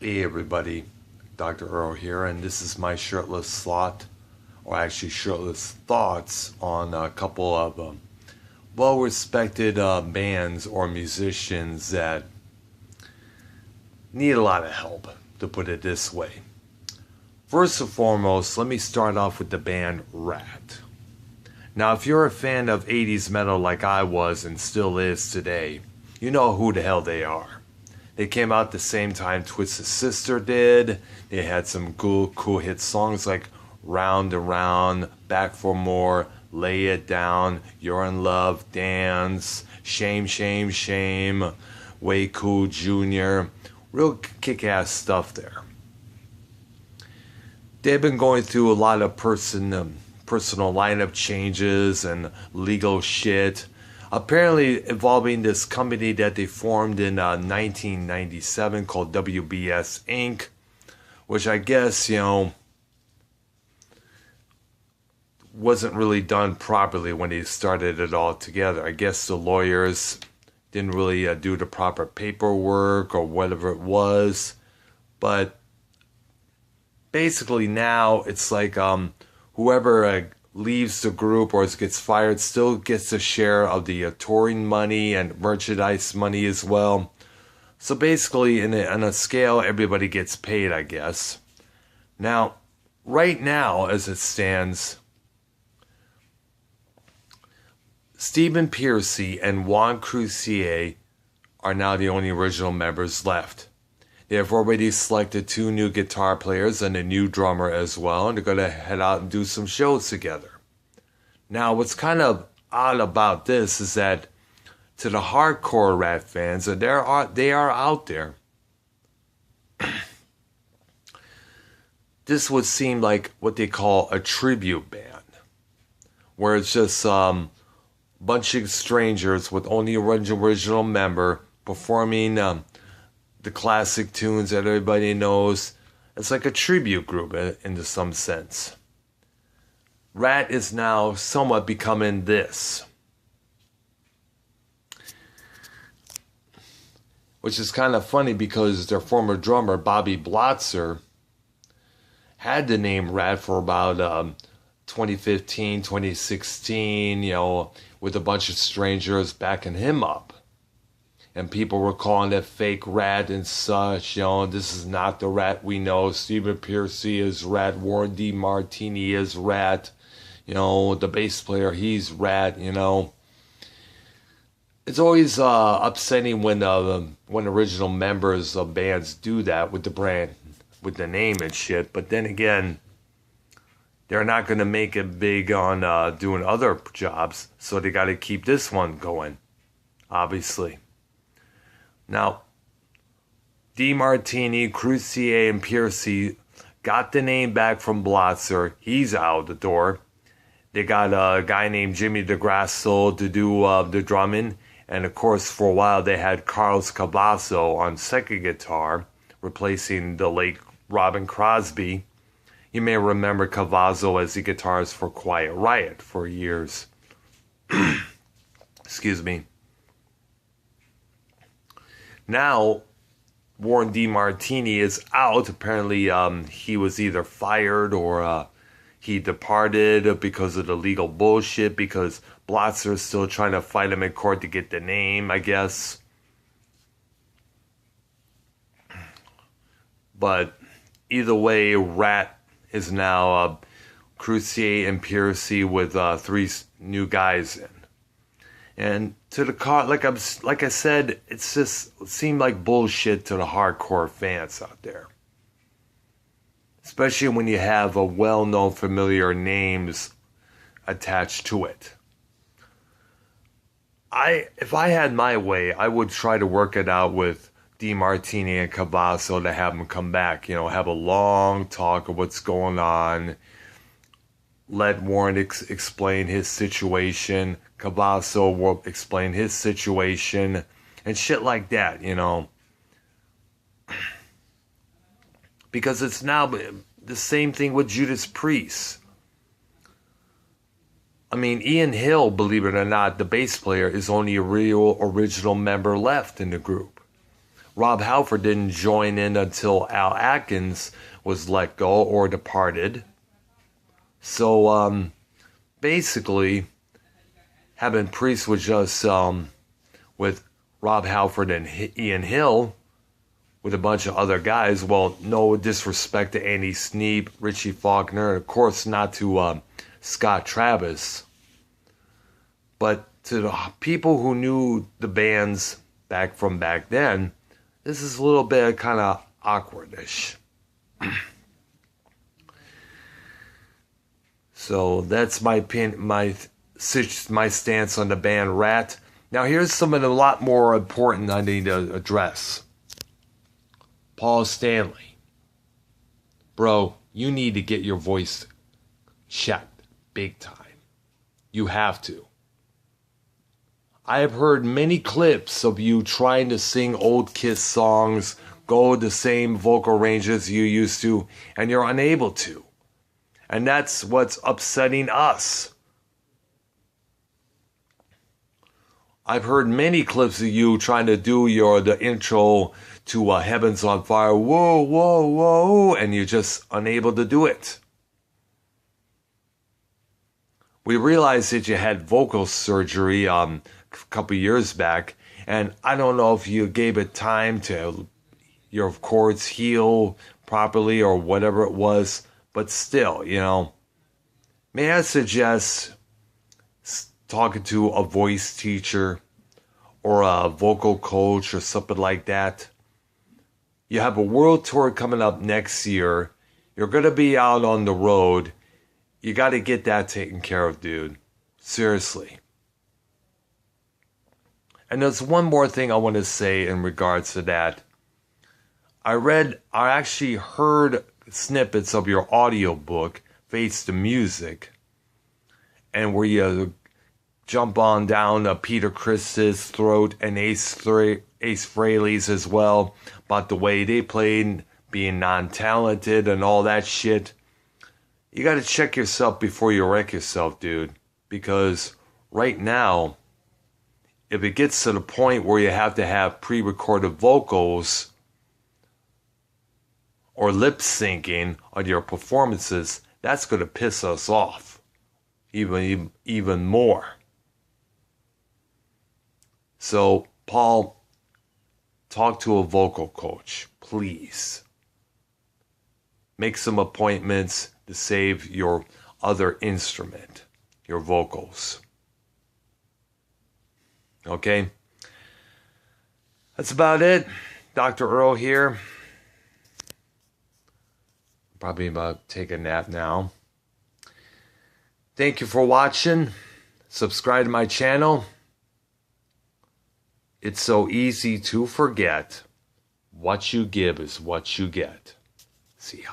Hey everybody, Dr. Earl here, and this is my shirtless slot, or actually shirtless thoughts on a couple of well-respected bands or musicians that need a lot of help, to put it this way. First and foremost, let me start off with the band Ratt. Now, if you're a fan of 80s metal like I was and still is today, you know who the hell they are. They came out the same time Twisted Sister did. They had some cool hit songs like Round and Round, Back for More, Lay It Down, You're in Love, Dance, Shame, Shame, Shame, Way Cool Jr. Real kick-ass stuff there. They've been going through a lot of personal lineup changes and legal shit. Apparently involving this company that they formed in 1997 called WBS Inc., which I guess, wasn't really done properly when they started it all together. I guess the lawyers didn't really do the proper paperwork or whatever it was. But basically now it's like whoever leaves the group or gets fired still gets a share of the touring money and merchandise money as well. So basically, on a scale, everybody gets paid, I guess. Now, right now, as it stands, Stephen Pearcy and Juan Crucier are now the only original members left. They have already selected 2 new guitar players and a new drummer as well, and they're going to head out and do some shows together. Now, what's kind of odd about this is that to the hardcore Ratt fans, and they are out there, this would seem like what they call a tribute band, where it's just bunch of strangers with only one original member performing the classic tunes that everybody knows. It's like a tribute group in some sense. Ratt is now somewhat becoming this, which is kind of funny because their former drummer Bobby Blotzer had the name Ratt for about 2015, 2016, with a bunch of strangers backing him up. And people were calling it fake Ratt and such. This is not the Ratt we know. Stephen Pearcy is Ratt. Warren DeMartini is Ratt. The bass player, he's Ratt. It's always upsetting when original members of bands do that with the brand, with the name and shit. But then again, they're not going to make it big on doing other jobs, so they got to keep this one going, obviously. Now, DeMartini, Crucier, and Pearcy got the name back from Blotzer. He's out the door. They got a guy named Jimmy DeGrasso to do the drumming. And of course, for a while, they had Carlos Cavazo on second guitar, replacing the late Robin Crosby. You may remember Cavazo as the guitarist for Quiet Riot for years. Excuse me. Now, Warren DeMartini is out. Apparently, he was either fired or he departed because of the legal bullshit, because Blotzer is still trying to fight him in court to get the name, I guess. But either way, Ratt is now Crucier and Pearcy with 3 new guys in. And to the like I said, it seemed like bullshit to the hardcore fans out there. Especially when you have a well-known familiar names attached to it. If I had my way, I would try to work it out with DeMartini and Cavazo to have them come back, have a long talk of what's going on. Let Warren explain his situation. Cavazo will explain his situation. And shit like that, Because it's now the same thing with Judas Priest. I mean, Ian Hill, believe it or not, the bass player, is only a real original member left in the group. Rob Halford didn't join in until Al Atkins was let go or departed. So basically, having Priest was just with Rob Halford and Ian Hill with a bunch of other guys. Well, no disrespect to Andy Sneap, Richie Faulkner, and of course not to Scott Travis. But to the people who knew the bands back then, this is a little bit kind of awkwardish. So that's my opinion, my stance on the band Ratt. Now here's something a lot more important I need to address. Paul Stanley. Bro, you need to get your voice checked big time. You have to. I have heard many clips of you trying to sing old KISS songs, go the same vocal ranges you used to, and you're unable to. And that's what's upsetting us. I've heard many clips of you trying to do the intro to Heaven's on Fire, whoa, whoa, whoa, and you're just unable to do it. We realized that you had vocal surgery a couple years back, and I don't know if you gave it time to your cords heal properly or whatever it was, but still, may I suggest talking to a voice teacher or a vocal coach or something like that. You have a world tour coming up next year. You're going to be out on the road. You got to get that taken care of, dude. Seriously. And there's one more thing I want to say in regards to that. I actually heard snippets of your audiobook, Face the Music, and where you jump on down Peter Criss's throat and Ace Frehley's as well, about the way they played, being non-talented and all that shit. You got to check yourself before you wreck yourself, dude. Because right now, if it gets to the point where you have to have pre-recorded vocals or lip syncing on your performances, that's going to piss us off even more. So, Paul, talk to a vocal coach, please. Make some appointments to save your other instrument, your vocals. Okay? That's about it. Dr. Earl here. Probably about to take a nap now. Thank you for watching. Subscribe to my channel. It's so easy to forget. What you give is what you get. See ya.